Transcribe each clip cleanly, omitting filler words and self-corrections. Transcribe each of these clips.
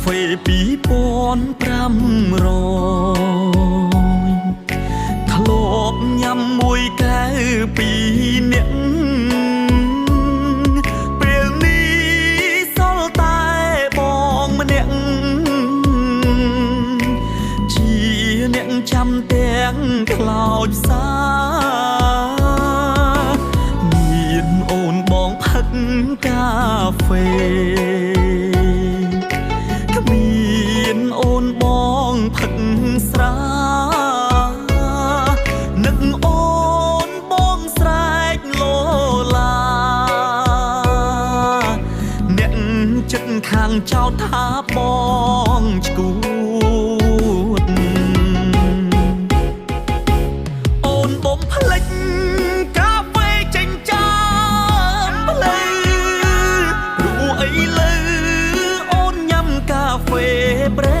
ហ្វេ2500ធ្លាប់ញ៉ាំមួយកែវពីរនាក់ពេលនេះសល់តែបងម្នាក់ជាអ្នកចាំទាំងខ្លោចសាមានអូនបងផឹកកាហ្វេផឹកស្រានឹកអូនបងស្រែកលោឡាអ្នកចិត្តខាងចោទថាបងឈួតអូនបំភ្លេចកាហ្វេចេញចានផ្លូវព្រោះអីលើអូនញ៉ាំកាហ្វេប្រែ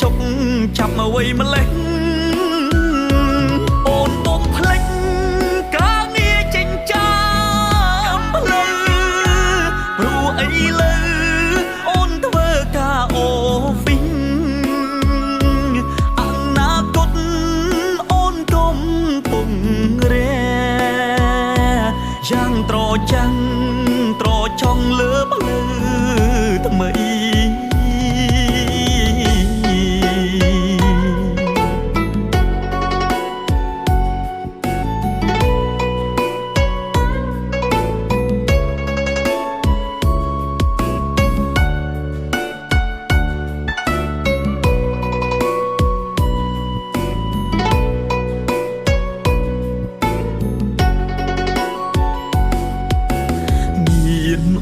ចុកចាប់មកវិញម្លេះអូនបំភ្លេចការងារចិញ្ចាមផ្លូវព្រោះអីលើអូនធ្វើការអូវីងអនាគតអូនកំពុងរែយ៉ាងត្រចាំងត្រចង់លើផ្លូវថ្មី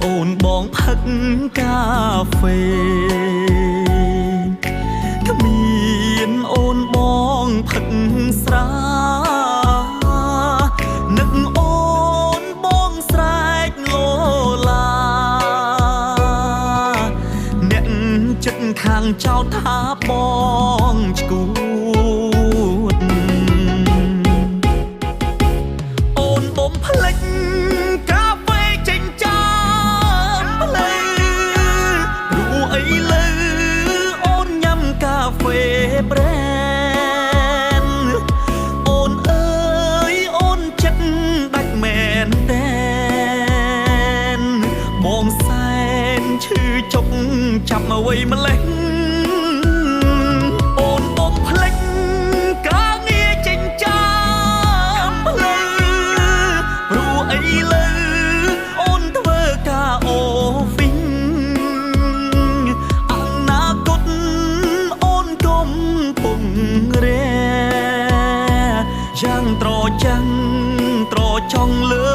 អូនបងផឹកកាហ្វេគ្មានអូនបងផឹកស្រានឹកអូនបងស្រែកលោឡាអ្នកចិត្តខាងចោទថាបងឈួតអូនបំភ្លេចប្រែនអូនអើយអូនចិត្តដាច់មែនតែនបងសែនឈឺចុកចាប់មកវិញម្លេះអូនបំភ្លេចការងារចិញ្ចាមផ្លូវព្រោះអីលើអូនធ្វើការអូវីងអនាគតកំពុងរែយ៉ាងត្រចាំងត្រចង់លើ